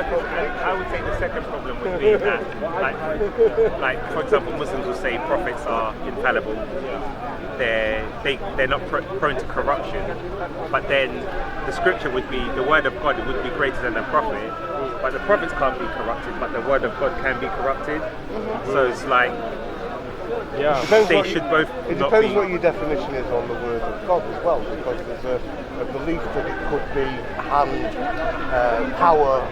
I would say the second problem would be that, like for example, Muslims will say prophets are infallible. They're not prone to corruption, but then the scripture would be the word of God would be greater than the prophet. But the prophets can't be corrupted, but the word of God can be corrupted. So it's like, they should both not be. It depends what your definition is on the word of God as well, because there's a belief that it could be power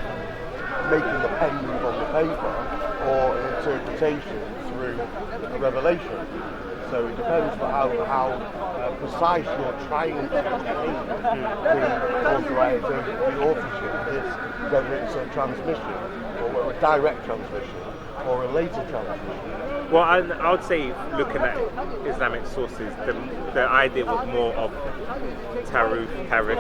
making the pen move on the paper, or an interpretation through a revelation. So it depends on how precise you're trying to authorize the authorship is, whether it's a transmission, or a direct transmission, or a later transmission. Well, I would say, looking at Islamic sources, the idea was more of tariff, how do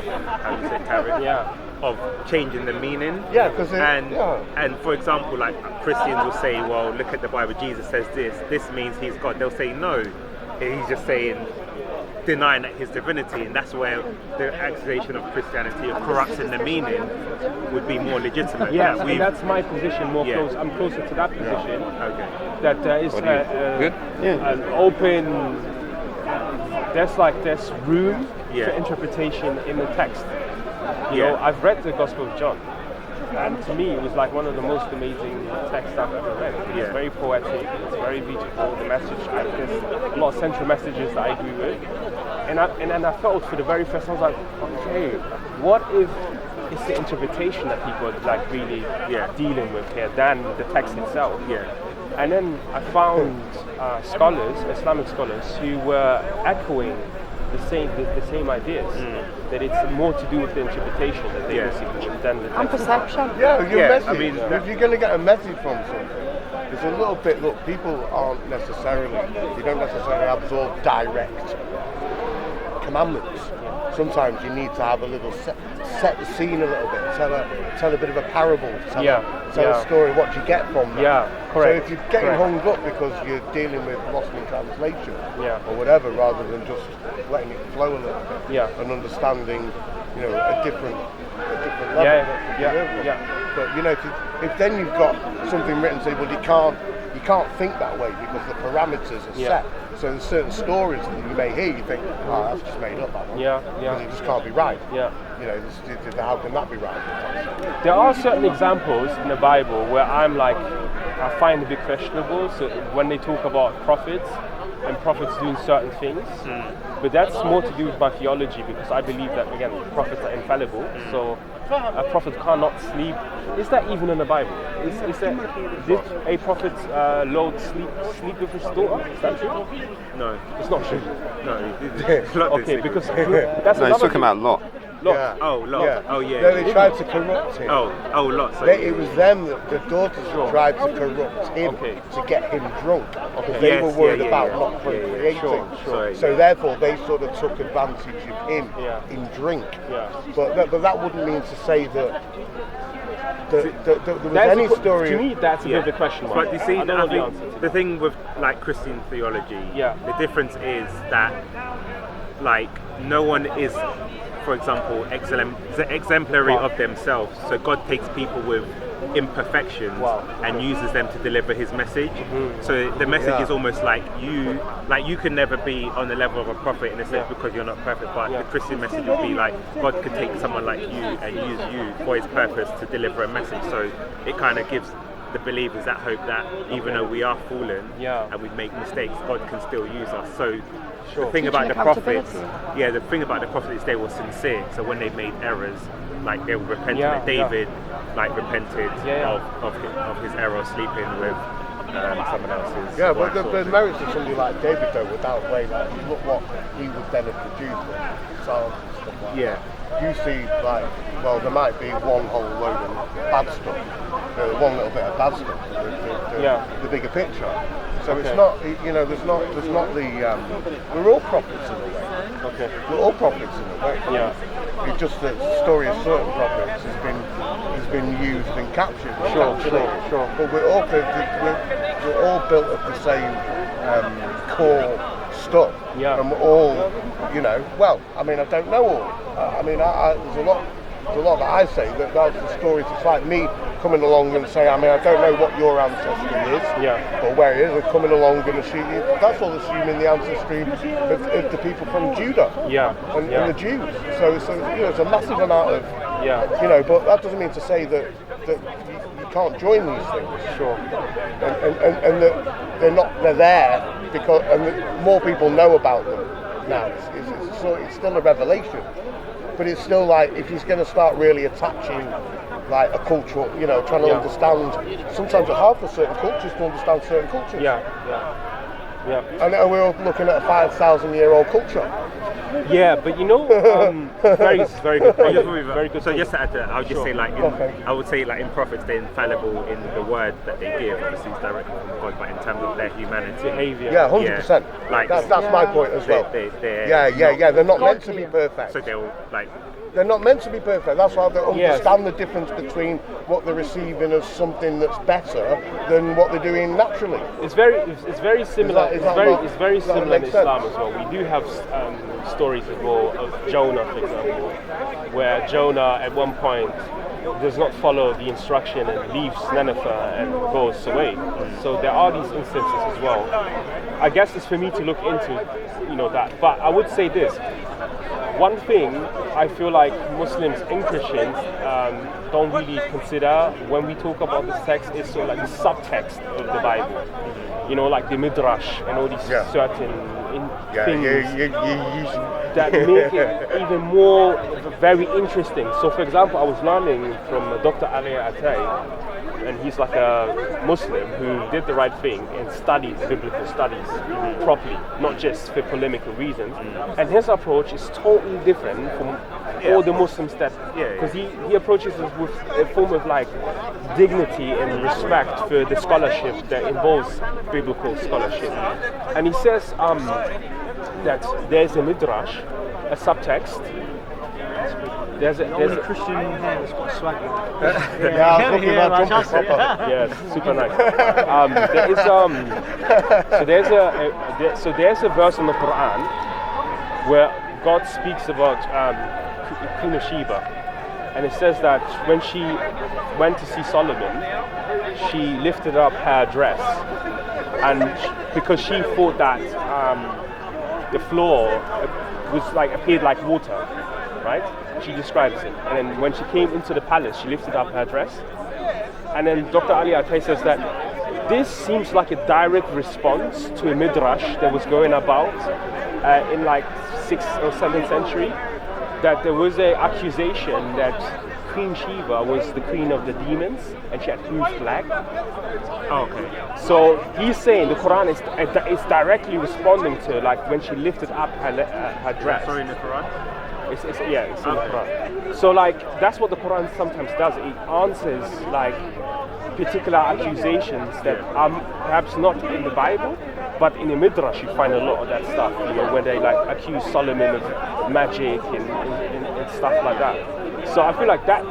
you say tariff? Yeah. Of changing the meaning. Yeah, because and for example, like Christians will say, well, look at the Bible, Jesus says this means he's God. They'll say no, he's just saying, denying that his divinity, and that's where the accusation of Christianity of corrupting the meaning would be more legitimate. Yes, and that's my position. Close. I'm closer to that position. Okay. That is an open. There's room for interpretation in the text. You know, I've read the Gospel of John, and to me it was like one of the most amazing texts I've ever read. It's very poetic, it's very beautiful, the message, there's a lot of central messages that I agree with. And then I felt for the very first time, I was like, okay, what if it's the interpretation that people are like really dealing with here than the text itself? And then I found scholars, Islamic scholars, who were echoing the same ideas, that it's more to do with the interpretation that they receive than the text. And perception. Message. I mean, if you're going to get a message from something, it's a little bit, look, people aren't necessarily, you don't necessarily absorb direct commandments. Sometimes you need to have a little set the scene a little bit, tell a bit of a parable, tell a story, what you get from that. Correct. So if you're getting hung up because you're dealing with lost in translation or whatever, rather than just letting it flow a little bit and understanding, a different level. But if then you've got something written, say, well, you can't think that way because the parameters are set. So there's certain stories that you may hear, you think, that's just made up, that one. Because it just can't be right. How can that be right? There are certain examples in the Bible where I find a bit questionable. So when they talk about prophets and prophets doing certain things, but that's more to do with my theology, because I believe that, again, prophets are infallible. So a prophet cannot sleep. Is that even in the Bible? Did a prophet Lord sleep with his daughter? Is that true? No, it's not true. No, okay, because that's he's talking about Lot. Lot. Oh, Lot. Yeah. Oh, yeah. No, they tried to corrupt him. Oh, Lot. So it was them, the daughters, tried to corrupt him to get him drunk. Because they were worried about not procreating. So therefore, they sort of took advantage of him in drink. But that wouldn't mean to say that there was any story. To me, that's a bit of a question mark. But you see, I think the thing with like Christian theology, the difference is that like no one is, for example, exemplary of themselves. So God takes people with imperfections and uses them to deliver his message. So the message is almost like you can never be on the level of a prophet in a sense because you're not perfect, but the Christian message would be like God could take someone like you and use you for his purpose to deliver a message. So it kind of gives the believers that hope that even though we are fallen and we make mistakes, God can still use us. So the thing about the prophets, the thing about the prophets is they were sincere. So when they made errors, like they were repentant. David, like repented of his error of sleeping with someone else's. Yeah, but the merits of somebody like David, though, would outweigh that. Look what he would then have produced with Psalms and stuff like that. You see, like, well, there might be one whole load of bad stuff, one little bit of bad stuff, the bigger picture. So it's not, there's not the, we're all prophets in a way. We're all prophets in a way. It's just that the story of certain prophets has been used and captured. Sure. But we're all built of the same core stuff. And we're all, well, I mean, I don't know all. There's a lot that I say that's the stories. It's like me coming along and say, I mean, I don't know what your ancestry is, or where it is, they're coming along and assuming, that's all assuming the ancestry of the people from Judah and the Jews. So it's a massive amount of, but that doesn't mean to say that you can't join these things. Sure. And that they're there because, and that more people know about them now. It's still a revelation. But it's still like, if he's going to start really attaching like a cultural, trying to understand, sometimes it's hard for certain cultures to understand certain cultures. And we're looking at a 5,000-year-old culture. Yeah, but very good point. Very good. So just to add to that, I would just say I would say in prophets they're infallible in the word that they give. Obviously, it's directly from God, but in terms of their humanity, behavior. Yeah, 100%. Like that's my point as well. They're not meant to be perfect. So they'll They're not meant to be perfect. That's why they understand the difference between what they're receiving as something that's better than what they're doing naturally. It's very similar. It's very similar in Islam as well. We do have stories as well of Jonah, for example, where Jonah at one point does not follow the instruction and leaves Nineveh and goes away. So there are these instances as well. I guess it's for me to look into, that. But I would say this. One thing I feel like Muslims and Christians don't really consider when we talk about this text is sort of like the subtext of the Bible. Like the Midrash and all these certain things that make it even more very interesting. So, for example, I was learning from Dr. Ali Atay, and he's like a Muslim who did the right thing and studied biblical studies properly, not just for polemical reasons. And his approach is totally different from all the Muslims because he approaches it with a form of like dignity and respect for the scholarship that involves biblical scholarship. And he says that there's a midrash, a subtext. There's a Christian has got swag. Yes, super nice. There's a verse in the Quran where God speaks about Queen of Sheba, and it says that when she went to see Solomon, she lifted up her dress, and because she thought that the floor appeared like water, right? She describes it. And then when she came into the palace, she lifted up her dress. And then Dr. Ali Atay says that this seems like a direct response to a midrash that was going about in 6th or 7th century, that there was an accusation that Queen Sheba was the queen of the demons and she had huge flag. Okay. So he's saying the Quran is directly responding to when she lifted up her dress. Sorry, in the Quran? It's in the Quran. So that's what the Quran sometimes does. It answers particular accusations that are perhaps not in the Bible, but in the Midrash you find a lot of that stuff. Where they accuse Solomon of magic and stuff like that. So I feel like that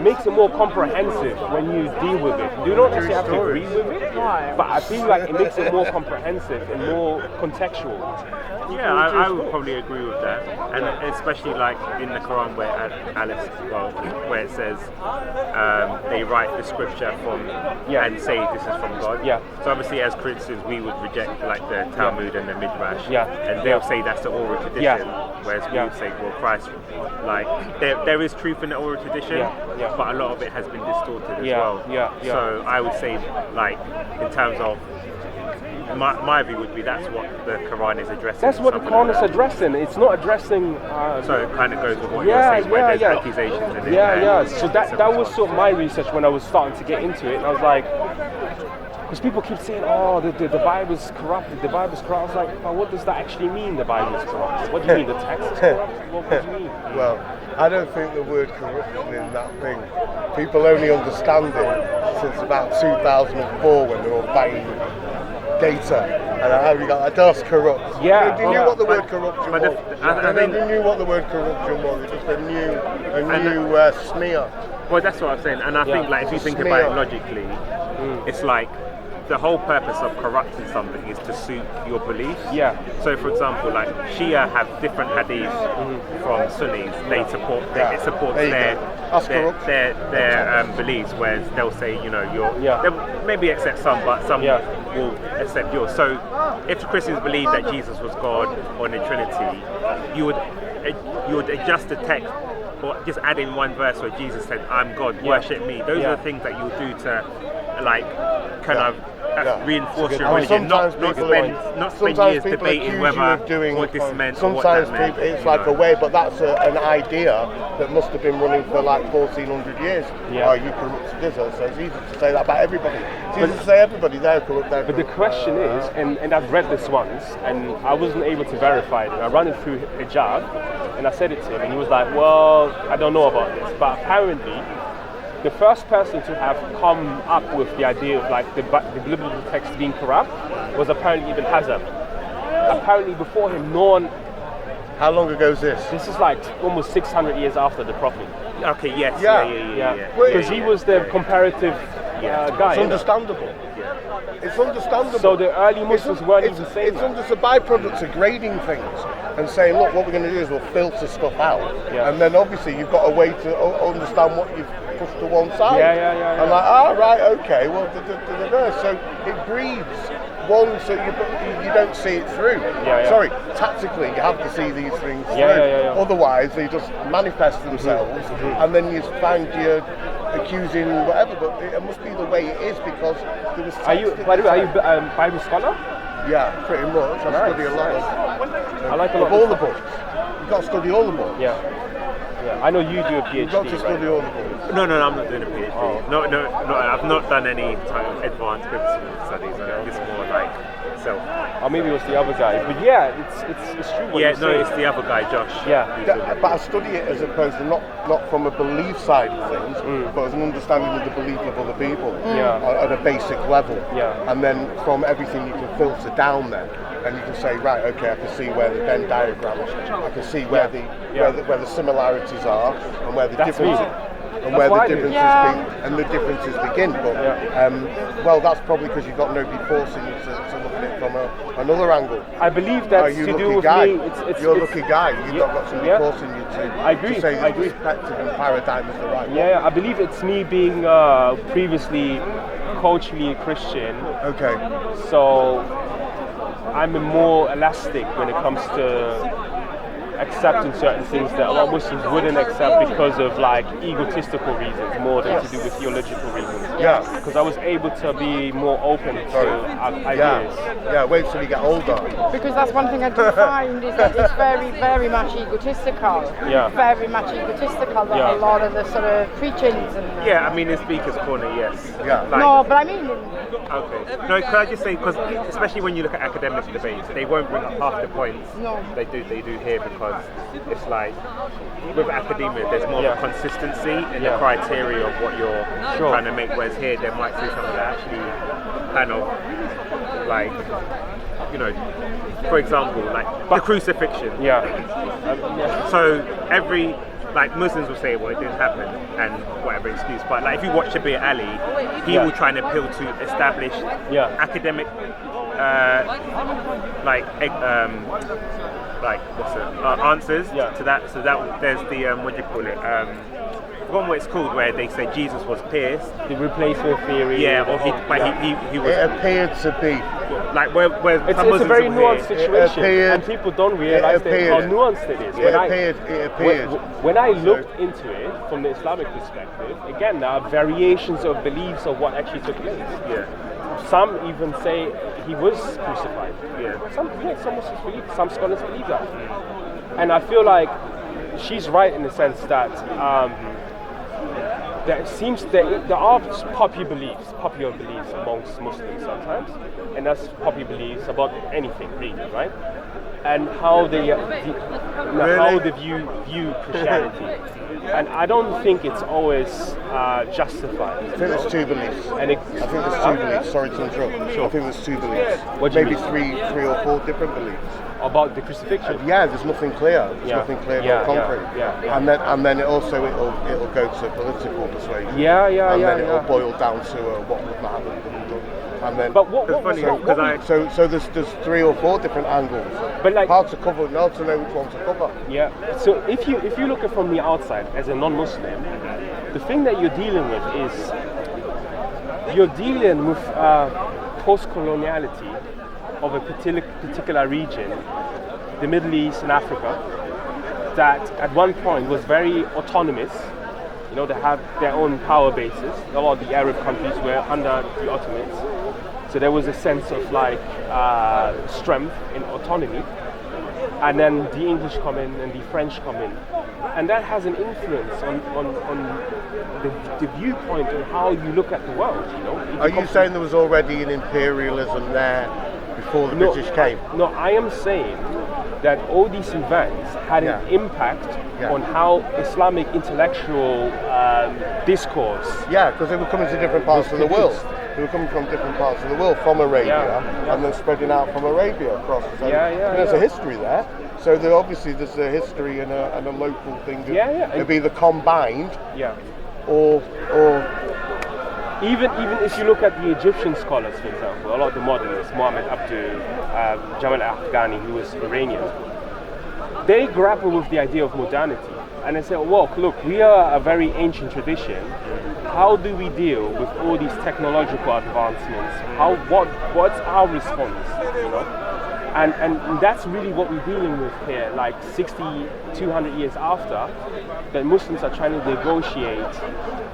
makes it more comprehensive when you deal with it. You don't necessarily have to agree with it, but I feel like it makes it more comprehensive and more contextual. Yeah, I would probably agree with that, and especially in the Quran where it says they write the scripture and say this is from God. Yeah. So obviously, as Christians, we would reject the Talmud and the Midrash. Yeah. And they'll say that's the oral tradition, whereas we would say, well, Christ, there is truth in the oral tradition, but a lot of it has been distorted as well. So I would say, in terms of my view would be that's what the Quran is addressing. That's what the Quran is addressing. It's not addressing. So it kind of goes with what you're saying, where there's accusations. So that was sort of my research when I was starting to get into it, and I was like, because people keep saying, the Bible's corrupted. The Bible's corrupt. I was like, well, what does that actually mean? The Bible's corrupt. What do you mean? The text is corrupt? What do you mean? Well, I don't think the word corruption in that thing. People only understand it since about 2004 when they were buying data, and we got DOS corrupt. Yeah. They knew what the word corruption was. They knew what the word corruption was. It's just a new smear. Well, that's what I'm saying, and I think if you think about it logically, it's the whole purpose of corrupting something is to suit your beliefs. Yeah. So, for example, like Shia have different hadiths from Sunnis. It supports their beliefs, whereas they'll say, you know, they'll maybe accept some, but some will accept yours. So, if the Christians believe that Jesus was God or in the Trinity, you would adjust the text, or just add in one verse where Jesus said, "I'm God, worship me." Those are the things that you'll do to, like, kind of reinforce your religion. Not spend years debating whether what this meant or what that meant. Sometimes it's like a way, but that's an idea that must have been running for like 1400 years. Oh, you corrupt this, so it's easy to say that about everybody. It's easy to say everybody, they're corrupt. But the question is, and I've read this once, and I wasn't able to verify it, and I ran it through hijab, and I said it to him, and he was like, well, I don't know about this, but apparently the first person to have come up with the idea of like the biblical text being corrupt was apparently Ibn Hazm. Apparently before him, no one... How long ago is this? This is like almost 600 years after the Prophet. Okay, yes. Yeah. Because he was the comparative guy. It's understandable. It's understandable. So the early Muslims weren't even saying that. It's a byproduct of grading things and saying, look, what we're going to do is we'll filter stuff out. And then obviously you've got a way to understand what you've pushed to one side. And like, right, okay, well, so it breeds one, so you don't see it through. Sorry, tactically, you have to see these things through. Otherwise, they just manifest themselves, and then you find you're accusing whatever. But it must be the way it is because there was. By the way, are you a Bible scholar? Yeah, pretty much. I study a lot. I like a lot of all the books. You've got to study all the books. Yeah. I know you do a PhD. You've got to study all the books. No, I'm not doing a PhD. No, I've not done any type of advanced biblical studies. It's more like self. Or maybe it was the other guy. But yeah, it's true. It's the other guy, Josh. But I study it as opposed to not from a belief side of things, but as an understanding of the belief of other people at a basic level. And then from everything you can filter down there. And you can say, right, okay, I can see where the Venn diagrams, I can see where the similarities are and where the differences differences begin. But well, that's probably because you've got nobody forcing you to look at it from another angle. I believe that's to do with guy. me. You're a lucky guy. You've not got somebody forcing you to. I agree. To say the perspective and paradigm is the right one. Yeah, I believe it's me being previously culturally Christian. Okay. So I'm more elastic when it comes to accepting certain things that a lot of Muslims wouldn't accept because of like egotistical reasons more than to do with theological reasons. Because I was able to be more open to ideas. Wait till you get older. Because that's one thing I do find is that it's very, very much egotistical. Very much egotistical, a lot of the sort of preachings and... I mean, in Speaker's Corner, yes. No, but I mean... Okay. No, could I just say, because especially when you look at academic debates, they won't bring up half the points they do here, because it's like, with academia, there's more of a consistency in the criteria of what you're trying to make, whereas here, they might say something that actually kind of, like, you know, for example, like the crucifixion. So like Muslims will say, well, it didn't happen, and whatever excuse. But like if you watch Shabir Ali, he will try and appeal to established academic, answers to that. So that there's the what do you call it? One what it's called, where they say Jesus was pierced. The replacement theory. He was. It appeared to be. Like where it's a very nuanced situation, and people don't realize how nuanced it is. It appeared. When I looked into it from the Islamic perspective, again, there are variations of beliefs of what actually took place. Some even say he was crucified. Some Muslims believe, some scholars believe that. And I feel like she's right in the sense that there are popular beliefs amongst Muslims sometimes, and that's popular beliefs about anything really, right? And how they view Christianity, and I don't think it's always justified. I think there's two beliefs. Sorry to interrupt. I think there's two beliefs. Maybe three or four different beliefs. about the crucifixion. There's nothing clear. There's nothing clear, no concrete. And then it'll go to political persuasion. And then it'll boil down to what would Muhammad have done. And then, but what funny because so there's 3 or 4 different angles. But like, hard to cover, hard to know which one to cover. Yeah. So if you look at it from the outside as a non-Muslim, the thing that you're dealing with is you're dealing with post-coloniality of a particular region, the Middle East and Africa, that at one point was very autonomous. You know, they had their own power bases. A lot of the Arab countries were under the Ottomans. So there was a sense of like strength in autonomy. And then the English come in and the French come in. And that has an influence on the viewpoint on how you look at the world, you know. Are you saying there was already an imperialism there before the British came? No, I am saying that all these events had an impact on how Islamic intellectual discourse. Yeah, because they were coming to different parts of the world. They were coming from different parts of the world, from Arabia, and then spreading out from Arabia across. So there's a history there. So there's a history and a local thing. It'd be either combined, or even if you look at the Egyptian scholars, for example, a lot of the modernists, Muhammad Abdul, Jamal Afghani, who was Iranian, they grapple with the idea of modernity. And they say, well, look, we are a very ancient tradition. How do we deal with all these technological advancements? What's our response, you know? And that's really what we're dealing with here, like 200 years after, that Muslims are trying to negotiate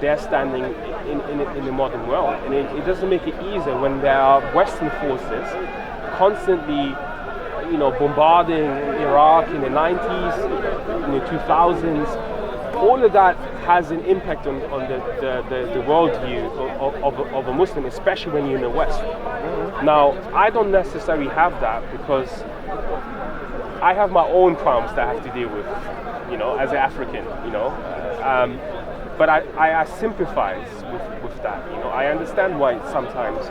their standing in the modern world. And it doesn't make it easier when there are Western forces constantly, you know, bombarding Iraq in the 90s, in the 2000s. All of that has an impact on the worldview of a Muslim, especially when you're in the West. Now, I don't necessarily have that because I have my own problems that I have to deal with, you know, as an African, you know. But I sympathize with that, you know. I understand why sometimes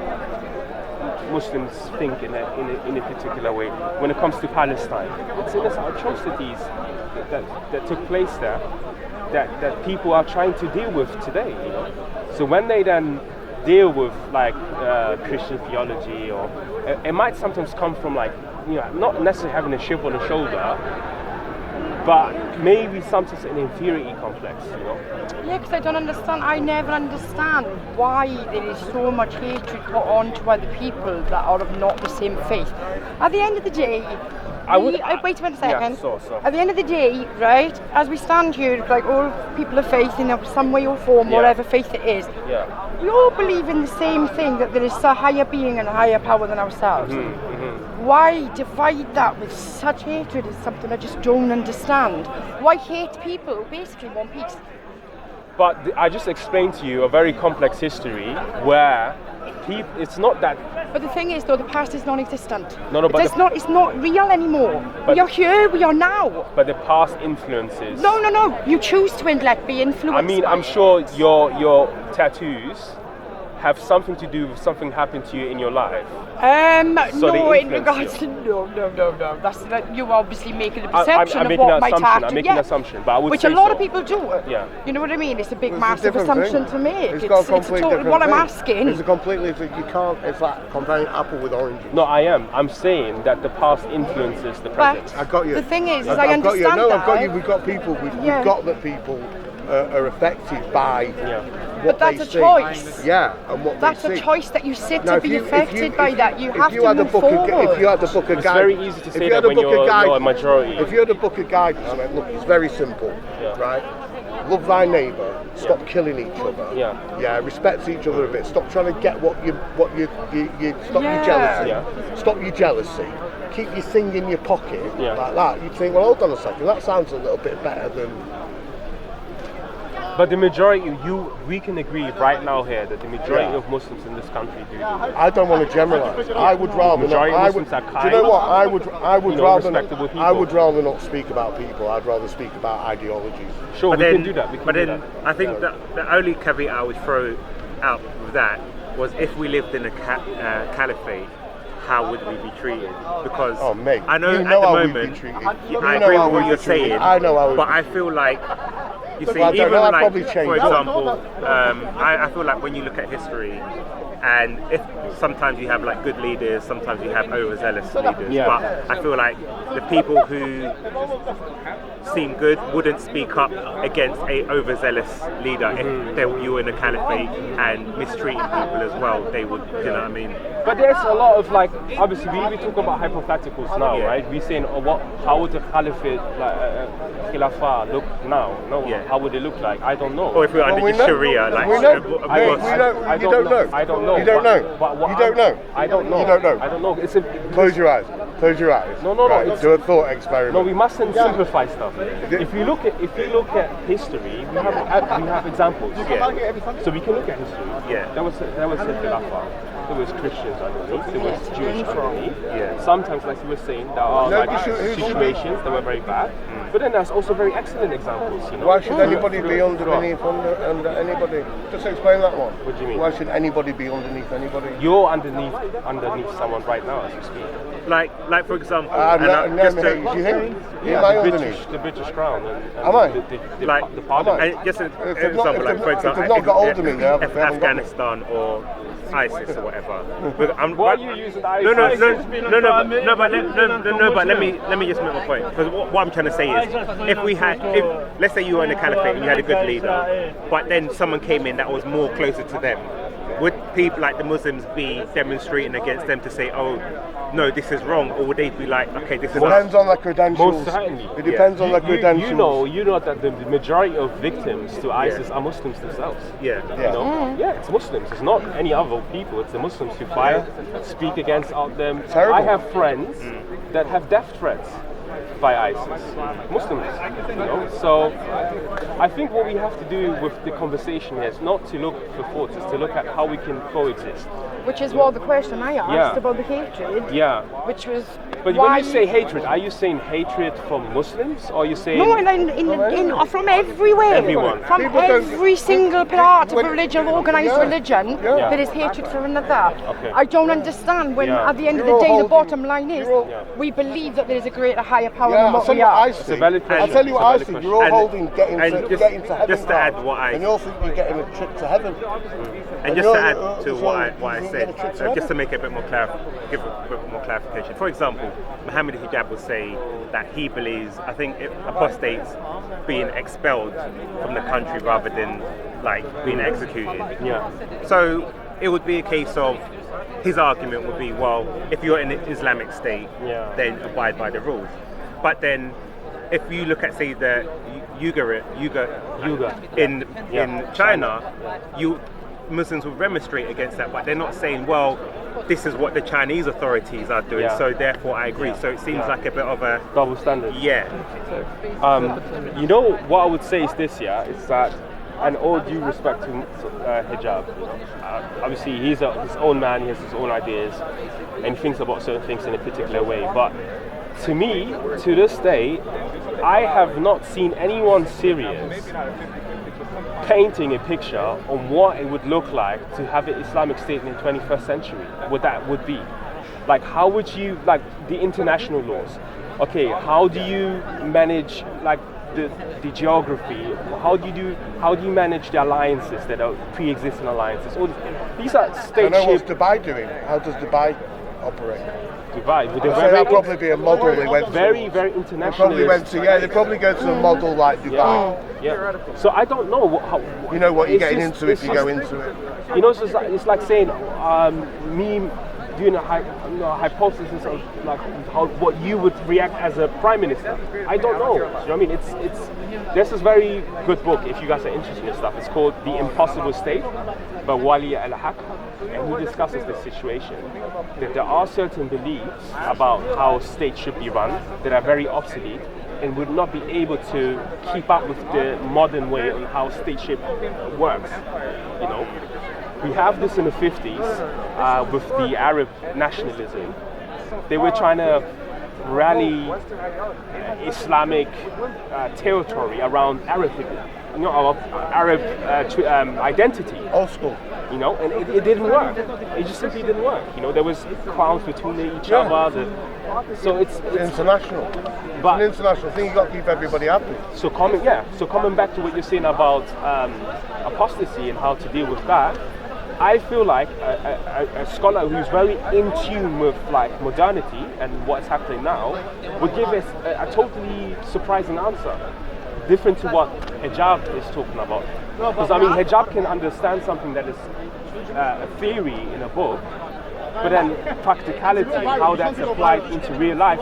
Muslims think in a particular way when it comes to Palestine. It's atrocities that took place there that people are trying to deal with today, you know. So when they then deal with like Christian theology, or it might sometimes come from like, you know, not necessarily having a chip on the shoulder, but maybe sometimes an inferiority complex, you know. Yeah, because I don't understand. I never understand why there is so much hatred put on to other people that are of not the same faith. At the end of the day, wait a second. Yeah, so. At the end of the day, right, as we stand here, like all people of faith in some way or form, whatever faith it is, we all believe in the same thing, that there is a higher being and a higher power than ourselves. Why divide that with such hatred is something I just don't understand. Why hate people who basically want peace? But I just explained to you a very complex history where it's not that. But the thing is, though, the past is non-existent. It's not real anymore. We are here. We are now. But the past influences. No. You choose to be influenced. I mean, I'm sure your tattoos have something to do with something happened to you in your life. No, in regards to no. That's you're obviously making a perception of what might happen. I'm making an assumption, but I would which say a lot of people do. Yeah. You know what I mean? It's a big, massive assumption to make. It's got a completely different what thing. I'm asking. It's a completely. You can't. It's like comparing apple with oranges. No, I'm saying that the past influences the present. I got you. The thing is I understand that. No, I've got you. We've got people. We've got that people are affected by. But that's a choice. Yeah, and what that's they see. a choice that you sit to be affected by that. You have to move forward. If you had to book a guide, it's very easy to say that when you're a majority. If you had to book a guide, look, it's very simple, right? Love thy neighbour. Stop killing each other. Yeah. Respect each other a bit. Stop trying to get what you stop your jealousy. Stop your jealousy. Keep your thing in your pocket like that. You'd think, well, hold on a second. That sounds a little bit better than. But the majority, we can agree right now here that the majority of Muslims in this country do. I don't want to generalise. I would rather majority not. Muslims are kind. Do you know what? I would rather not. People. I would rather not speak about people. I'd rather speak about ideologies. Sure, we can do that. I think that the only caveat I would throw out with that was if we lived in a caliphate, how would we be treated? Because mate, I know, you know at how the we'd be moment, treated. I agree with what you're saying. I know how we'd but be I feel like, you see, Well, I don't even know, I'd like, probably for change example, I feel like when you look at history, and if sometimes you have like good leaders, sometimes you have overzealous leaders. Yeah. But I feel like the people who seem good wouldn't speak up against a overzealous leader if you were in a caliphate and mistreating people as well. They would, you know what I mean? But there's a lot of like, obviously we talk about hypotheticals now, right? We're saying, how would the caliphate, khilafah look now? No, how would it look like? I don't know. Or if we're under the Sharia, like, you don't know. I don't know. You don't know. But You don't know. I don't know. You don't know. I don't know. Close your eyes. Close your eyes. No. Right. Do a thought experiment. No, we mustn't simplify stuff. If you look at history, we have examples. Yeah. So we can look at history. Yeah. There was a khilafah. There was Christians underneath. There was Jewish underneath. Yeah. Sometimes, like you were saying, there are situations that were very bad. But then there's also very excellent examples. You know. Why should anybody be under anybody? Just explain that one. What do you mean? Why should anybody be underneath anybody? You're underneath someone right now as you speak. Like for example, You think? Am I underneath? The British Crown. Am I? The Parliament. And just an example, like for example, if they've not got hold of me, they haven't got me. Afghanistan or ISIS or whatever. Why are you using ISIS? But let me just make my point. Because what I'm trying to say is, if let's say you were in a caliphate and you had a good leader, but then someone came in that was more closer to them, would people like the Muslims be demonstrating against them to say, oh, no, this is wrong, or would they be like, okay, this is depends on their credentials. Most certainly. It depends on their credentials. You know that the majority of victims to ISIS are Muslims themselves. Yeah. You know? Yeah, it's Muslims. It's not any other people. It's the Muslims who fight, speak against them. Terrible. I have friends that have death threats by ISIS, Muslims, you know. So I think what we have to do with the conversation is not to look for faults, it's to look at how we can coexist. Which is what the question I asked about the hatred. Yeah. Which was. But when you say hatred, are you saying hatred from Muslims, or are you saying? No, from everywhere. Everyone. From every single part of religion, organised religion, there is hatred for another. Okay. I don't understand when, at the end of the day, the bottom line is we believe that there is a greater, higher power than what we are. It's a valid question. I'll tell you what I see. You're all holding getting to heaven. Just to add what and you all think you're getting a trip to heaven. And just to add to what I said, just to make it a bit more give a bit more clarification. For example, Muhammad Hijab would say that he believes, I think apostates being expelled from the country rather than like being executed. Yeah. So it would be a case of, his argument would be, well, if you're in an Islamic state, then abide by the rules. But then, if you look at, say, the Uyghur in China, Muslims will remonstrate against that, but they're not saying, well, this is what the Chinese authorities are doing, so therefore I agree. So it seems like a bit of a double standard. Yeah. You know what I would say is this, is that, and all due respect to hijab, obviously he's his own man, he has his own ideas, and he thinks about certain things in a particular way. But to me, to this day, I have not seen anyone serious painting a picture on what it would look like to have an Islamic state in the 21st century, what that would be. Like, how would you, like, the international laws, okay, how do you manage, like, the geography, how do you manage the alliances that are pre-existing alliances? All these are state-shaped. I know what's Dubai doing. How does Dubai operate? Dubai, with that'll probably be a model they went to. Very international. They probably go to a model like Dubai. Yeah. So I don't know how. You know what you're getting into if you go into it. You know, it's like saying me doing a hypothesis of like what you would react as a prime minister. I don't know. You know what I mean? There's this very good book, if you guys are interested in stuff. It's called The Impossible State by Wali al-Haq, and he discusses the situation that there are certain beliefs about how states should be run that are very obsolete and would not be able to keep up with the modern way on how stateship works. You know, we have this in the 50s with the Arab nationalism. They were trying to rally Islamic territory around Arab people. of Arab identity. Old school. You know, and it didn't work. It just simply didn't work. You know, there was crowns between each other. So it's international. But it's an international thing. You got to keep everybody happy. So coming back to what you're saying about apostasy and how to deal with that, I feel like a scholar who's very in tune with like modernity and what's happening now would give us a totally surprising answer, different to what hijab is talking about. Because I mean, hijab can understand something that is a theory in a book, but then practicality, how that's applied into real life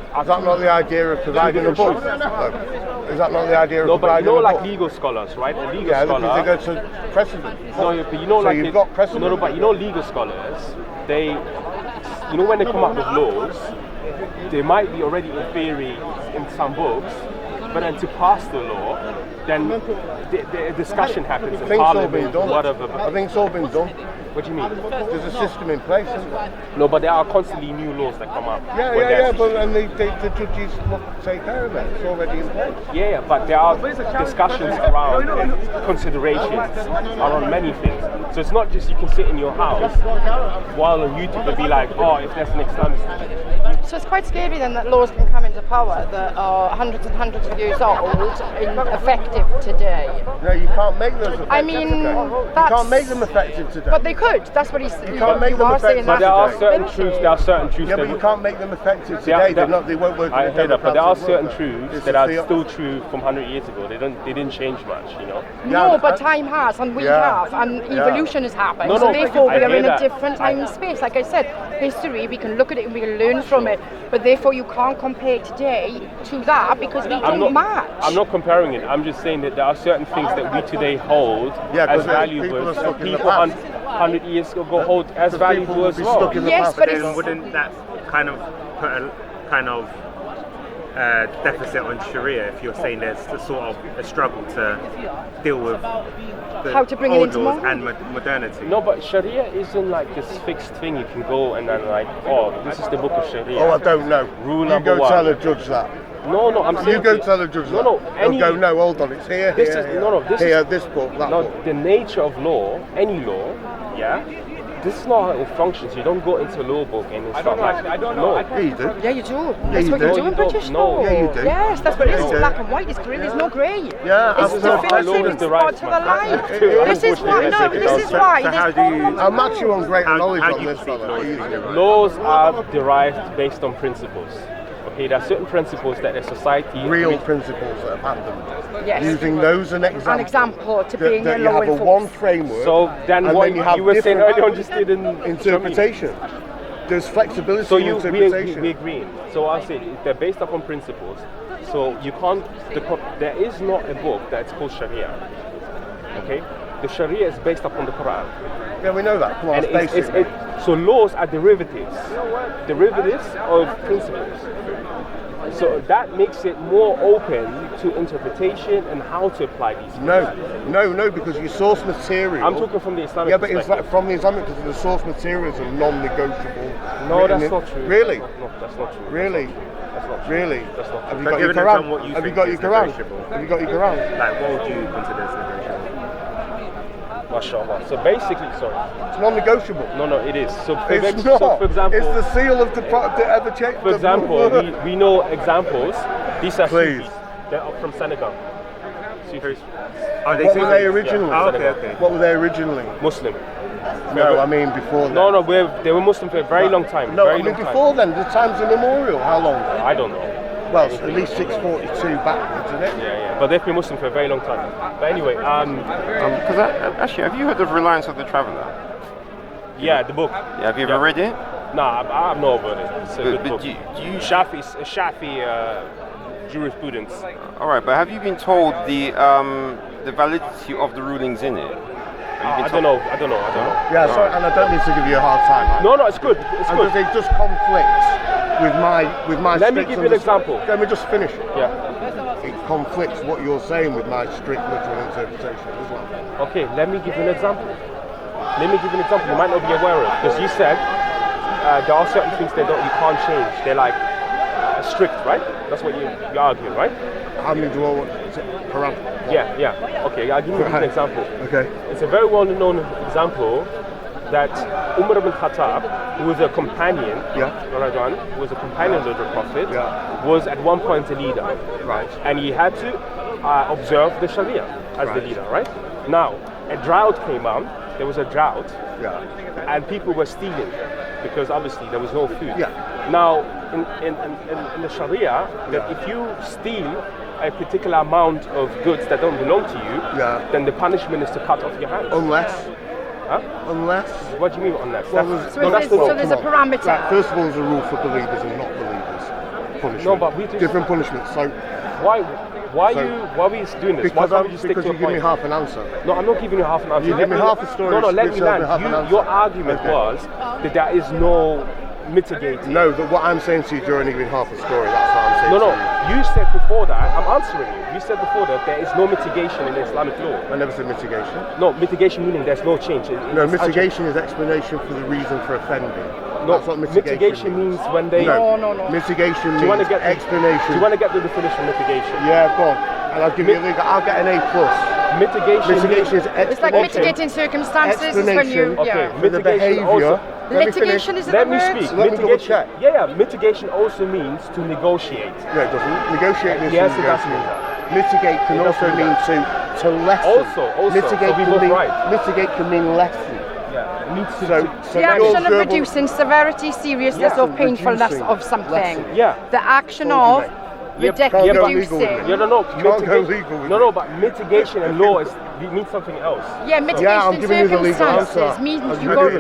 is that not the idea of providing a book? No. Is that not the idea of providing a book? Like legal scholars, right? A legal scholar, they go to precedent. No, but you know, so like you've got precedent. No, but you know, legal scholars, they, you know, when they come up with laws, they might be already in theory in some books, but then to pass the law, then the discussion happens in Parliament, whatever. I think it's all been done. What do you mean? There's a system in place, isn't there? No, but there are constantly new laws that come up. Yeah, but and the judges take care of it. It's already in place. Yeah, but there are discussions around and considerations around many things. So it's not just you can sit in your house while on YouTube and be like, oh, if there's an Islamist. So it's quite scary then that laws can come into power that are hundreds and hundreds of years old and effective today. No, you can't make those effective today. You can't make them effective today. But they could. That's what he's saying. You can't make them effective. But there are certain truths. There are certain truths. Yeah, but you can't make them effective today. They won't work. I hear that, but there are certain truths that are still true from 100 years ago. They didn't change much, you know. No, but time has, and we have, and evolution has happened. So therefore, we are in a different time and space. Like I said, history. We can look at it and we can learn from it. But therefore, you can't compare today to that because we don't match. I'm not comparing it. I'm just saying that there are certain things that we today hold as valuable. People 100 years ago hold as valuable as well. Yes, but then wouldn't that kind of put a deficit on Sharia if you're saying there's a sort of a struggle to deal with the how to bring old it into laws and modernity? No, but Sharia isn't like this fixed thing you can go and then like, oh, this is the book of Sharia. Oh, I don't know. Rule you number go one. tell a judge that. No, I'm saying. You go tell a judge that. No, He'll go, no, hold on, it's here, this book, that book. The nature of law, any law, yeah, this is not how it functions. You don't go into a law book and it's not like, no. Yeah, you do. Yeah, you do. Yeah, That's what you do in British law. Yeah, you do. Yes, that's what it is. It's black and white. It's grey. There's no grey. Yeah, it's definitive. It's spot to the line. This is why. No, this is why. I'll match you on greater knowledge on this, fella. Laws are derived based on principles. Okay, there are certain principles that a society... Real principles that have happened. Yes. Using those as an example. An example to being a law enforcement. You have one framework. So then what you were saying earlier on just didn't... Interpretation. There's flexibility in interpretation. We agree. So I'll say they're based upon principles. So you can't... there is not a book that's called Sharia. Okay? The Sharia is based upon the Quran. Yeah, we know that. Come on, so laws are derivatives of principles. So that makes it more open to interpretation and how to apply these things. No, because your source material... I'm talking from the Islamic perspective. Yeah, but it's like from the Islamic, because the source materials are non-negotiable. No, that's not true. Really? No, that's not true. Really? That's not true. Really? That's not true. Have you got your Quran? Have you got your Quran? Like, what would you consider as negotiable? MashaAllah. So basically, it's non-negotiable. No, it is. So for example, it's the seal of the ever check. For example, we know examples. These are Sufis. They're from Senegal. Sufis. What were they originally? Okay. What were they originally? Muslim. No, I mean before that. No, they were Muslim for a very long time. No, I mean before then, the times immemorial. How long? I don't know. Well, it's at least 642 backwards, isn't it? Yeah. But they've been Muslim for a very long time. But anyway, actually, have you heard of Reliance of the Traveller? Yeah, the book. Yeah, have you ever read it? Nah, I've know about it. It's a good book. Do you Shafi jurisprudence. All right, but have you been told the validity of the rulings in it? I don't know. Yeah, sorry, and I don't need to give you a hard time. Right? No, it's good. It's good. It just conflicts with my. Let me give you an example. Let me just finish it. Yeah. It conflicts what you're saying with my strict literal interpretation as well. Okay, let me give you an example. You might not be aware of, because you said there are certain things you can't change. They're like strict, right? That's what you're arguing, right? How many do I want? Quran? Yeah. Okay, I'll give you an example. Okay. It's a very well-known example that Umar ibn Khattab, who was a companion, who was a companion of the Prophet, was at one point a leader. Right. And he had to observe the Sharia as the leader, right? Now, a drought came on. There was a drought, and people were stealing because obviously there was no food. Now, in the Sharia, that if you steal a particular amount of goods that don't belong to you, then the punishment is to cut off your hands. Unless? What do you mean unless? So there's a parameter. Right, first of all, there's a rule for believers and not believers. Punishment. No, but we just... Different punishments. So why are we doing this? Why can't we just stick to a Because you give me point? half an answer. No, I'm not giving you half an answer. You give me half a story. No, let me half an land. answer. Your argument was that there is no mitigating. No, what I'm saying to you, you're only giving half a story. That's what I'm saying. No, you said before that, I'm answering you. You said before that there is no mitigation in Islamic law. I never said mitigation. No, mitigation meaning there's no change. No, mitigation is explanation for the reason for offending. No, that's what mitigation means when they... No. Mitigation means explanation. Do you want to get the definition of mitigation? Yeah, go on. And I'll give you I'll get an A+. Mitigation is explanation. It's like mitigating circumstances is when you... For the behaviour. Litigation is Let me speak. Let me double check. Yeah, mitigation also means to negotiate. No, it doesn't. Negotiate means Yes, to it does mean negotiate. that. Mitigate can also mean to lessen. Also, mitigate so we can both mean right. Mitigate can mean lessen. Yeah, it needs to. The action of reducing severity, seriousness, or painfulness of something. The action of reducing. No, but mitigation and law means something else. Yeah, mitigation circumstances means you got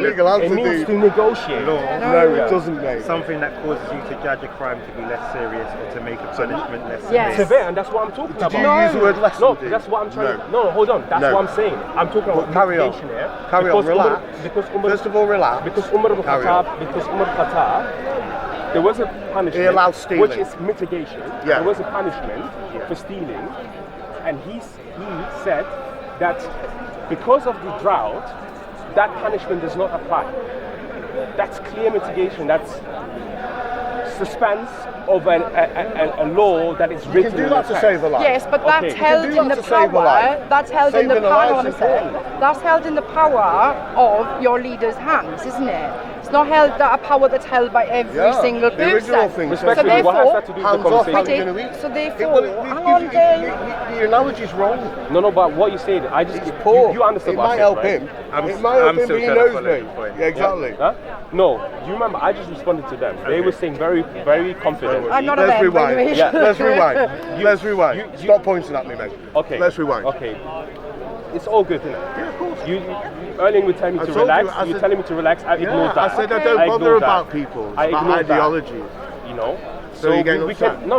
it means to negotiate. No, it doesn't, mate. Something that causes you to judge a crime to be less serious or to make a punishment less severe. Severe, and that's what I'm talking about. Did you use the word lessen? No, that's what I'm trying to... No, hold on. That's what I'm saying. I'm talking about mitigation here. Carry on, relax. First of all, relax. Because Umar ibn Khattab, there was a punishment, he allowed stealing, which is mitigation. There was a punishment for stealing, and he said that because of the drought, that punishment does not apply. That's clear mitigation. That's suspense of a law that is written. You can do that to save a life. Yes, but that's held in the power. That's held in the power. That's held in the power of your leader's hands, isn't it? It's not held a power that's held by every single person. So therefore, So therefore, hang on, Dave. The analogy's wrong. No, but what you said, I just you understand. It might help him. It might help him, but he knows me. Yeah, exactly. No, you remember? I just responded to them. They were saying very, very confident. I'm not Let's a rewind. Let's rewind. Let's rewind. Stop pointing at me, mate. Okay. Let's rewind. Okay. It's all good, isn't it? Yeah, of course. You earlier were telling me to relax. You're telling me to relax. I ignored that. I said I don't bother about people. I ignored ideologies. You know. So you're getting upset? No.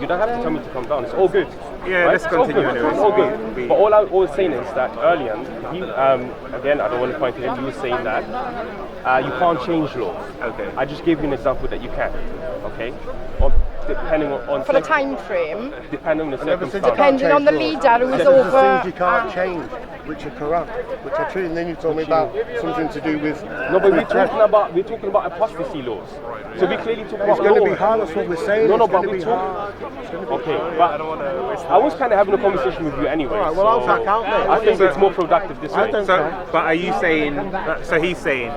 You don't have to tell me to calm down. It's all good. Yeah, right? Let's continue anyway. It's all good. But all I was saying is that earlier, again, I don't want to point to him. You were saying that you can't change laws. Okay. I just gave you an example that you can. Okay. Depending on for the time frame, depending on the circumstances, depending on the leader who is over. There's things you can't change, which are corrupt, which are true. And then you told me about something to do with. No, but we're talking about apostasy laws. So we clearly talk about it's going to be hard. That's what we're saying. No, but we talk. Okay, but I was kind of having a conversation with you anyway. Right, well, I'll back out, mate. I think it's more productive this way. But are you saying? So he's saying.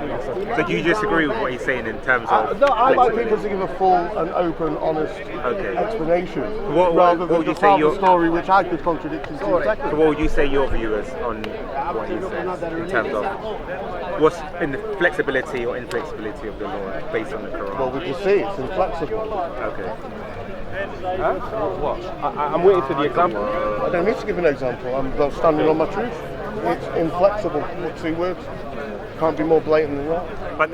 So do you disagree with what he's saying in terms of? No, I like people to give a full and open, honest explanation, rather than just tell the story which I could contradict in 2 seconds. So what would you say your view is on what he says in terms of what's in the flexibility or inflexibility of the law based on the Quran? Well, we can see it's inflexible. Okay. Huh? What? I'm waiting for the example. I don't need to give an example. I'm standing on my truth. It's inflexible. 2 words. Can't be more blatant than that. But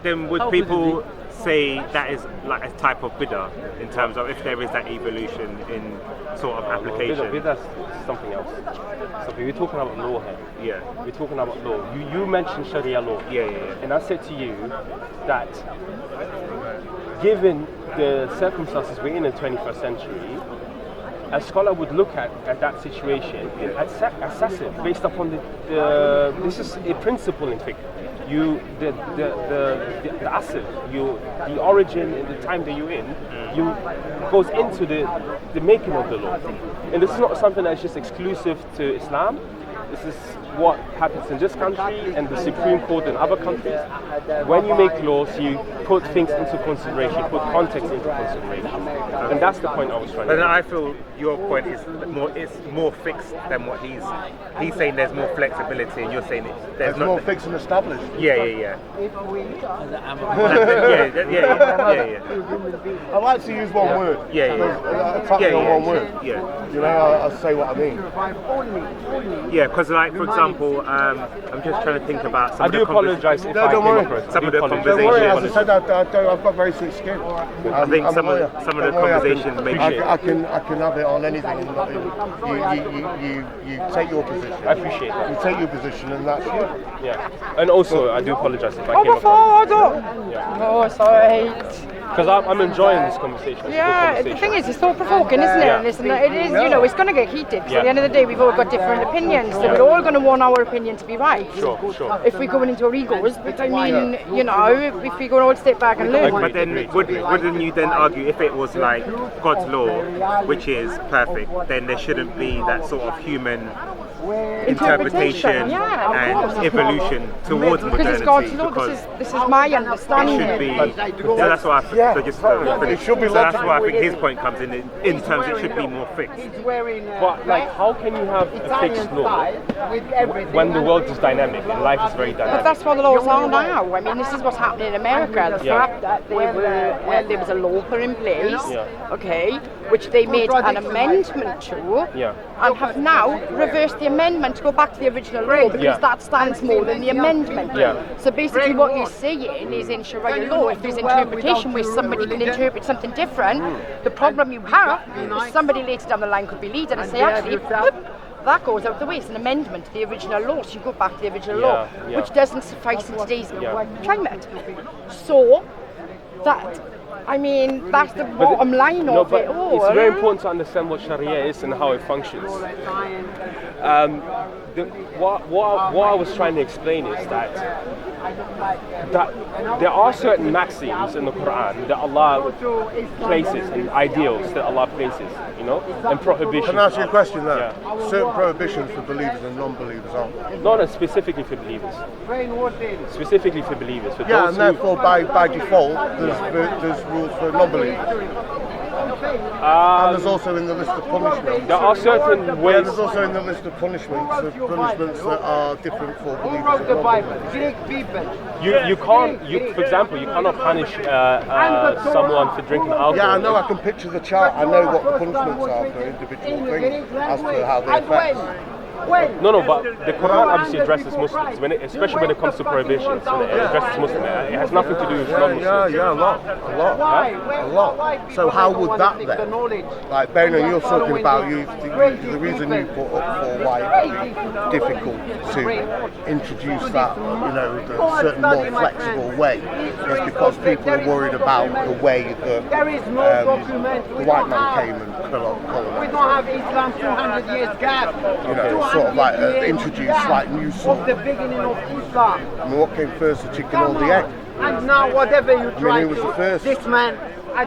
then would people say that is like a type of bid'ah in terms of if there is that evolution in sort of application? Bid'ah is something else. We're talking about law here. Yeah. We're talking about law. You mentioned Sharia law. Yeah. And I said to you that given the circumstances we're in the 21st century, a scholar would look at that situation and assess it based upon the this is a principle in fiqh. The asl, the origin and the time that you're in, goes into the making of the law. And this is not something that's just exclusive to Islam. This is what happens in this country and the Supreme Court in other countries. When you make laws, you put things into consideration, put context into consideration. And that's the point I was trying to make. But I feel your point is more fixed than what he's saying. There's more flexibility, and you're saying there's more fixed and established. Yeah. I like to use one word. One word. Yeah. You know, I'll say what I mean. Yeah, because like for example, I'm just trying to think about some I do apologise if I came across some of the conversations. Don't worry, as I said, I've got very thick skin. I think some of the conversations maybe I can have it on anything. You take your position. I appreciate that. You take your position, and that's you. Yeah, and also I do apologise if I came across. Oh, sorry. Because I'm enjoying this conversation. Yeah, the thing is, it's thought-provoking, isn't it? Yeah. Listen, it is, you know, it's going to get heated. Because at the end of the day, we've all got different opinions. So we're all going to want our opinion to be right. Sure. If we're going into our egos, but I mean, you know, if we go all step back and learn. But then, wouldn't you then argue if it was like God's law, which is perfect, then there shouldn't be that sort of human interpretation and evolution towards modernity? Because it's God's law. This is my understanding. It should be. So that's why It should be so that's why I think his point comes in terms it should be more fixed. But like, how can you have a fixed law when the world is dynamic and life is very dynamic? But that's what the laws are now. I mean, this is what's happening in America. The fact that there was a law put in place, okay, which they made an amendment to, and have now reversed the amendment to go back to the original law because that stands more than the amendment. So basically what you're saying is in Sharia law, if there's interpretation where somebody can interpret something different, the problem you have is somebody later down the line could be leading and say, actually, that goes out the way. It's an amendment to the original law, so you go back to the original law, which doesn't suffice in today's climate. So that, I mean, that's the bottom line of it all. It's very important to understand what Sharia is and how it functions. What I was trying to explain is that there are certain maxims in the Quran that Allah places and ideals that Allah places, you know, and prohibitions. Can I ask you a question there? Certain prohibitions for believers and non-believers, aren't there? No, specifically for believers. Specifically for believers. For and therefore by default, there's rules for non-believers. And there's also in the list of punishments. There are certain ways. There's also in the list of punishments that are different for believers and non-believers. For example, you cannot punish someone for drinking alcohol. Yeah, I know. I can picture the chart. I know what the punishments are for individual things as to how they affect. No, but the Quran obviously addresses Muslims, especially when it comes to prohibitions. When it addresses Muslims, it has nothing to do with non-Muslims. Yeah, a lot. So how would that then, like Beno, you're talking about the reason you put up for why it would be difficult to introduce that, you know, the certain more flexible way, is because people are worried about the way that the white man came and colonized. We don't have Islam 200 years gap. You know, sort of like introduce like new sort. The beginning of Islam. I mean, what came first, the chicken or the egg? And now whatever you try who was the first? this man.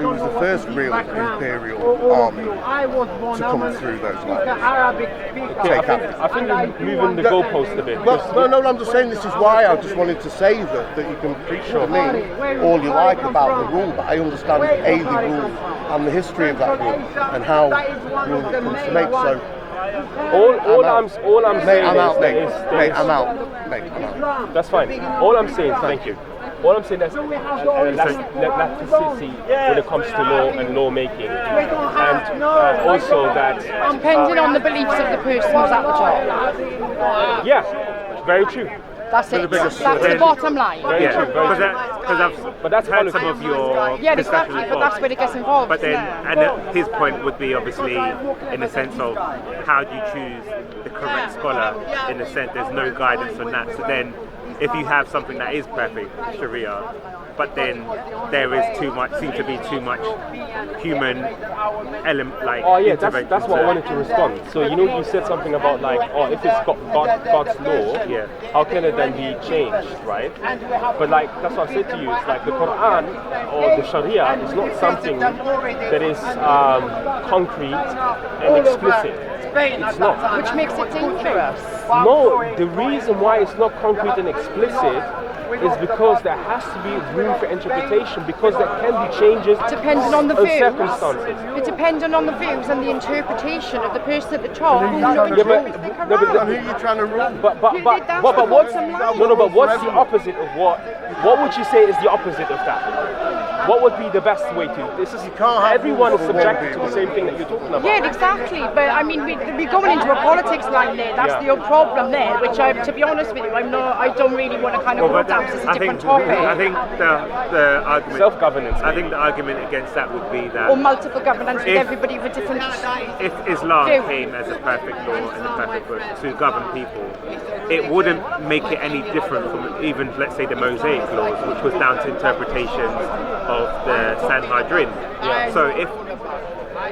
Who was the first real imperial army to come through those lines? I think you're moving the goalpost a bit. Well, no, I'm just saying this is why I just wanted to say that you can preach to me all you like about the rule, but I understand the rule and the history of that rule and how rule it comes to make. So. All I'm saying I'm out, is mate. I'm out. That's fine. All I'm saying, thank you. All I'm saying is elasticity when it comes to law and lawmaking, and also that depending on the beliefs of the person who's at the top. Yeah, very true. That's it. That's the then- bottom line. Yeah, because I've But that's heard politics. some of your Yeah, discussions exactly. But before. that's where it gets involved. But then, isn't it? and his point would be obviously in the sense of how do you choose the correct scholar? In the sense, there's no guidance on that. So then, if you have something that is perfect, Sharia, but then there is seems to be too much human element, like Oh yeah, intervention that's what I to- wanted to respond. So you said something about like, oh, if it's God's law, Yeah. how can it then be changed, right? But like that's what I said to you. It's like the Quran or the Sharia is not something that is concrete and explicit. It's not. Which makes it dangerous. No, the reason why it's not concrete and explicit is because there has to be room for interpretation, because there can be changes Depending on the and views. circumstances. It depending on the views and the interpretation of the person at the top who knows Yeah, but- the no, but Quran. And who are you trying to rule? But That's the what's bottom line. no, but what's the opposite of what? What would you say is the opposite of that? What would be the best way to? This is can't have everyone is rules for subjected to one the same thing that you're talking about. Yeah, exactly. But I mean, we're going into a politics line there. That's Yeah. the old problem there. Which to be honest with you, I don't really want to kind of Well, go but down. 'Cause it's a I different think topic. I think the argument. Self-governance. I think the argument against that would be that Or multiple governance with If- everybody with different. if Islam View. came as a perfect law and a perfect book to govern people, it wouldn't make it any different from even, let's say, the Mosaic laws, which was down to interpretations of the Sanhedrin. So if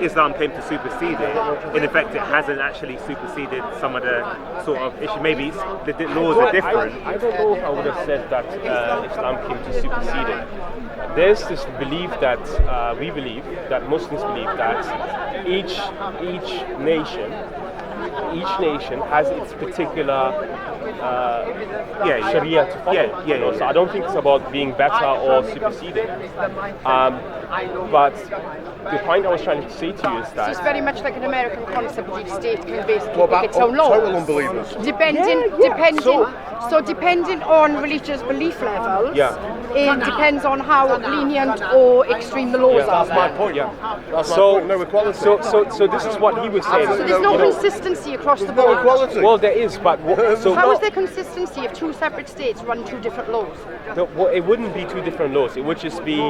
Islam came to supersede it, in effect, it hasn't actually superseded some of the sort of issue. Maybe the laws are different. I don't know if I would have said that Islam came to supersede it. There's this belief that we believe that Muslims believe that each nation has its particular Sharia to follow. Yeah. So I don't think it's about being better or superseding. But the point I was trying to say to you is So that it's very much like an American concept where each state can basically What make about its own laws. total unbelievers? Depending on religious belief level, Yeah. it depends on how lenient or extreme the laws are. That's my point. Yeah. That's my So, point. No equality. so this is what he was saying. So there's no You know, consistency across the There's no board. equality. well, there is, but so How is there consistency if two separate states run two different laws? no, well, it wouldn't be two different laws. It would just be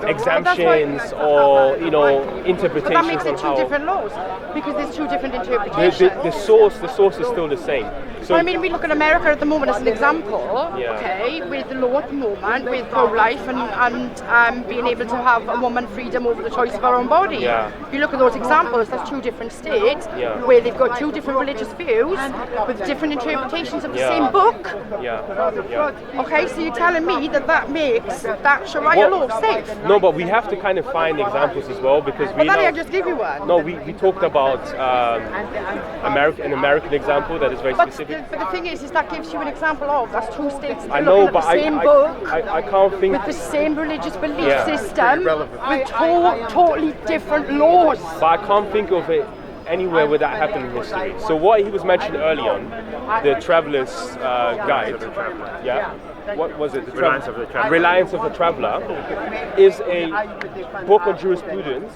exemptions or But that interpretations makes on it two how different laws because there's two different the, interpretations. the source is still the same. So I mean, we look at America at the moment as an example, Yeah. okay, with the law at the moment, with pro-life and being able to have a woman freedom over the choice of her own body. Yeah. You look at those examples, that's two different states Yeah. where they've got two different religious views with different interpretations of the Yeah. same book. yeah. Okay, so you're telling me that makes that Sharia law safe? No, but we have to kind of find examples as well because we But then I know. just give you one. No, we talked about an American example that is very But specific. the thing is that gives you an example of that's two states I looking know, at but the same book. I can't think. With the same religious belief Yeah. system, with totally different laws. But I can't think of it anywhere where that happened in history. So what he was mentioned early on, the Traveler's Guide, of the Traveller. yeah. What was it? The Reliance of the Traveller. Reliance of the Traveller is a book on jurisprudence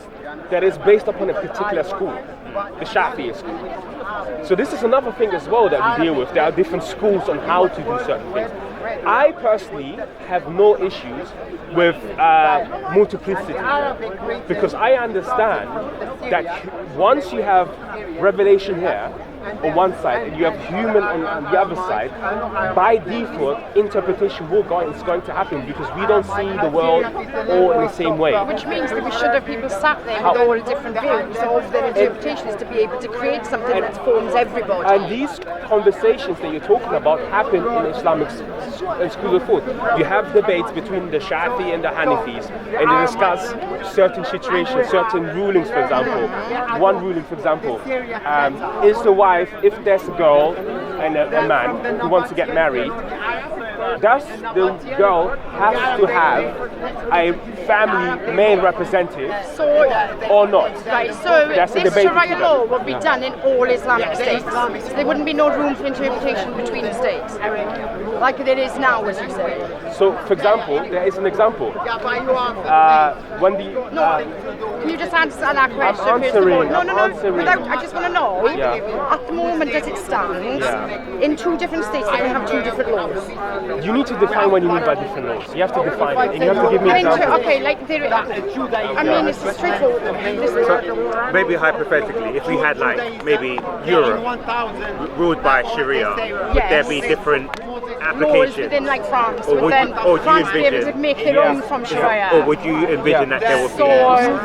that is based upon a particular school, the Shafi'i school. So this is another thing as well that we deal with. There are different schools on how to do certain things. I personally have no issues with multiplicity because I understand that once you have revelation here on one side and you have human on the other side, by default interpretation is going to happen because we don't see the world all in the same way. Which means that we should have people sat there with all different views of their interpretations to be able to create something that forms everybody. And these conversations that you're talking about happen in Islamic school of thought. You have debates between the Shafi and the Hanafis, and they discuss certain situations, certain rulings, for example. One ruling, for example, is the wife, if there's a girl and a man who wants to get married, does the girl have to have a family male representative or not? Right, so That's a this debate Sharia between law them. would be done in all Islamic states. So there wouldn't be no room for interpretation between the states, like there is now, as you say. So, for example, there is an example. When the Can you just answer that question first of all? answering, No. I'm answering. Without, I just want to know. Yeah. At at the moment as it stands, in 2 different states they can have 2 different laws. You need to define what you mean by different laws. You have to define it, and you have to give me examples. Okay, like there, I mean, it's straightforward. So maybe hypothetically, if we had like maybe Europe ruled by Sharia, would there be different applications? Laws within like France, or would France you be able to envision, make their own from Sharia? or would you envision that there would be?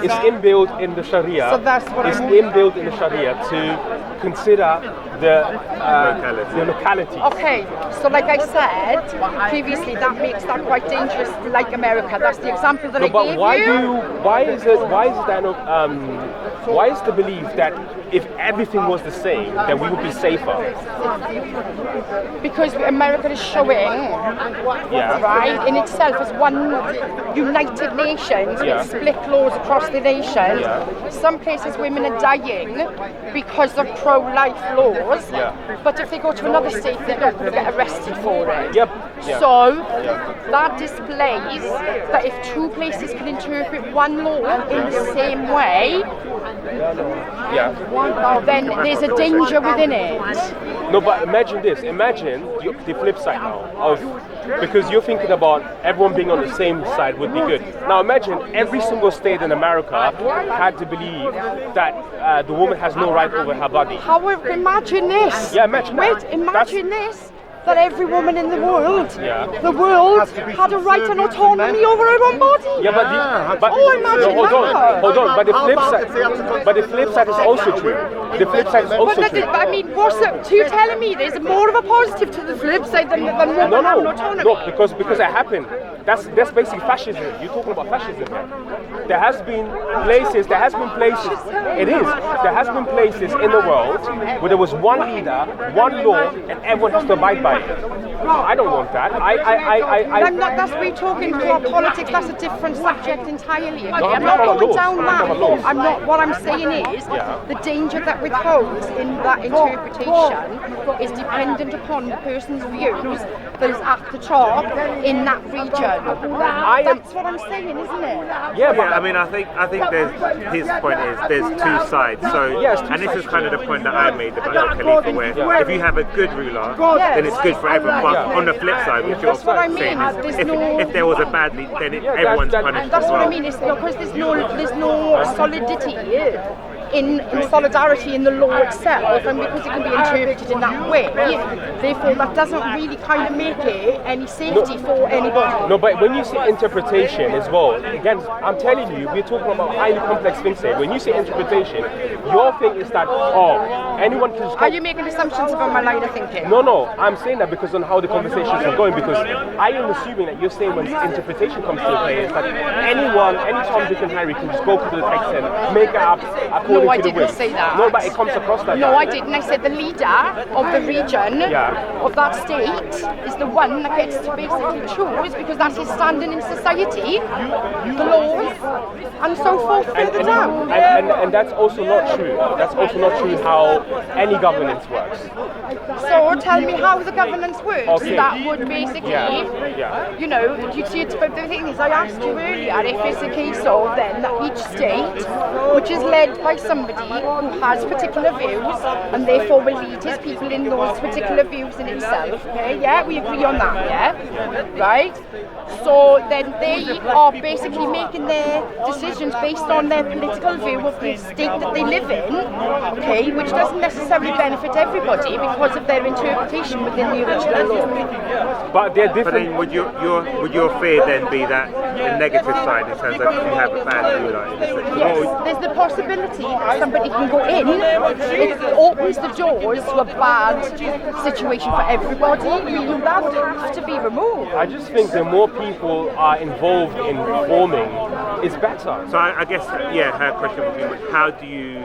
It's inbuilt in the Sharia. So that's what it's inbuilt in the Sharia to consider the locality. Okay, so like I said previously, that makes that quite dangerous, like America. That's the example that I but gave why you. Why is the belief that if everything was the same, then we would be safer? Because America is showing, right, in itself as one United Nations with split laws across the nation. Some places women are dying because of pro-life laws, but if they go to another state, they're not going to get arrested for it. So that displays that if 2 places can interpret one law in the same way, then there's a danger within it. No, but imagine this. Imagine the flip side now of, because you're thinking about everyone being on the same side would be good. Now imagine every single state in America had to believe that the woman has no right over her body. However, imagine this. Yeah, imagine that. Wait, imagine this. That every woman in the world had a right and autonomy over her own body. Yeah, but imagine that. Hold on. But the flip side is also true. The flip side is also true. I mean, so you're telling me there's more of a positive to the flip side than women having autonomy? No, because it happened. That's basically fascism. You're talking about fascism there. There has been places. It is. There has been places in the world where there was one leader, one law, and everyone has to abide by it. I don't want that. That's we're talking about politics. That's a different subject entirely. Okay? No, I'm not going down that. I'm not. What I'm saying is the danger that withholds in that interpretation is dependent upon the person's views that is at the top in that region. That's what I'm saying, isn't it? Yeah, but I mean, I think his point is there's 2 sides. So, and this is kind of the point that I made about the Khalifa, where if you have a good ruler, then it's good for everyone. But on the flip side, which you're saying is, if there was a bad lead, then everyone's punished. That's what I mean. It's because there's no solidity in solidarity in the law itself, and because it can be interpreted in that way, therefore that doesn't really kind of make it any safety for anybody. No, but when you say interpretation as well, again, I'm telling you, we're talking about highly complex things here. When you say interpretation, your thing is that, anyone can just Are you making assumptions about my line of thinking? No, I'm saying that because on how the conversations are going, because I am assuming that you're saying when interpretation comes to play, it's that anyone, any Tom, Dick and Harry can just go to the text and make it up according No, I to the didn't way. say that. No, but it comes across like No, that. I didn't. I said the leader of the region of that state is the one that gets to basically choose, because that's his standing in society, the laws, and so forth further down. And that's also not true. That's also not true how any governance works. So tell me how the governance works. Okay. That would basically, you know, you see, but the thing is, I asked you earlier if it's a case of then that each state, which is led by somebody who has particular views and therefore will lead his people in those particular views in itself. Okay, yeah, we agree on that, yeah, right? So then they are basically making their decisions based on their political view of the state that they live in, okay, which doesn't necessarily benefit everybody because of their interpretation within the original law. But they're different. But then would your fear then be that the negative side in terms of you have a bad ruler in a sense? Yes, there's the possibility that somebody can go in. It opens the doors to a bad situation for everybody. That would have to be removed. I just think the more people are involved in forming, it's better. So I guess, her question would be, how do you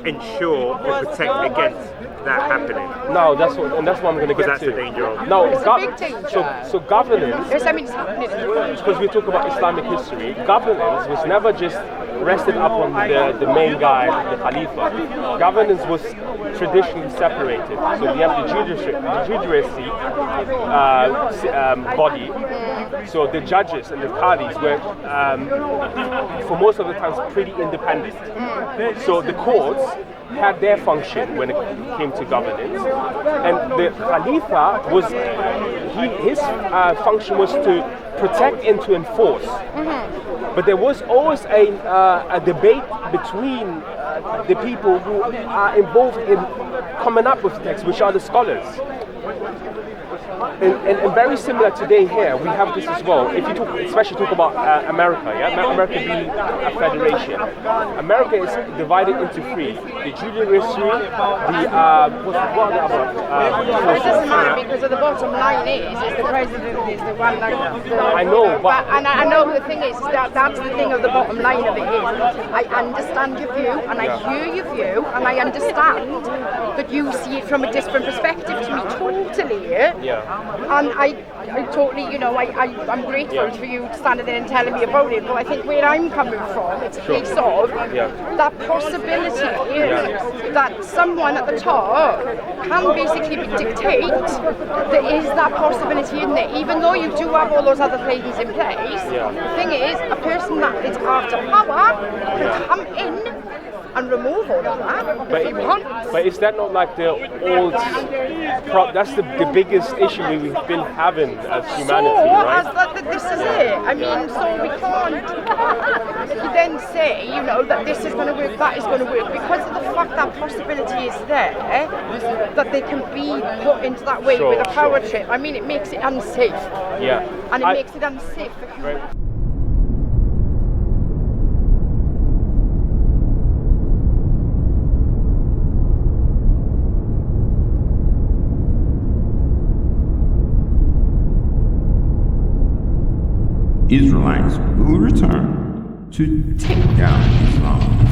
ensure or protect against that happening? No, that's what I'm going to get to. Because that's the danger of. No, it's a big danger. So governance. Yes, I mean it's happening. Because we talk about Islamic history, governance was never just rested upon the main guy, the Khalifa. Governance was traditionally separated. So we have the judiciary body. So the judges and the qadis were, for most of the times, pretty independent. So the courts had their function when it came to governance, and the Khalifa was his function was to protect and to enforce. But there was always a debate between the people who are involved in coming up with text, which are the scholars. And very similar today here, we have this as well. If you especially talk about America, America being a federation. America is divided into three: the judiciary, the what are the other? It doesn't matter because the bottom line is the president is the one that. I know, but I know the thing is that's the thing of the bottom line of it is I understand your view and I hear your view and I understand that you see it from a different perspective to me totally. And I totally, I'm grateful for you standing there and telling me about it, but I think where I'm coming from, it's a case of that possibility that someone at the top can basically dictate there is that possibility in there, even though you do have all those other things in place. The thing is, a person that is after power can come in and remove all of that if he wants. But is that not like the old... that's the biggest issue we've been having as humanity, right? This is it. I mean, so we can't then say, that this is going to work, that is going to work, because of the fact that possibility is there, that they can be put into that way with a power trip. I mean, it makes it unsafe. And it makes it unsafe for humans. Right. Israelites will return to take down Islam.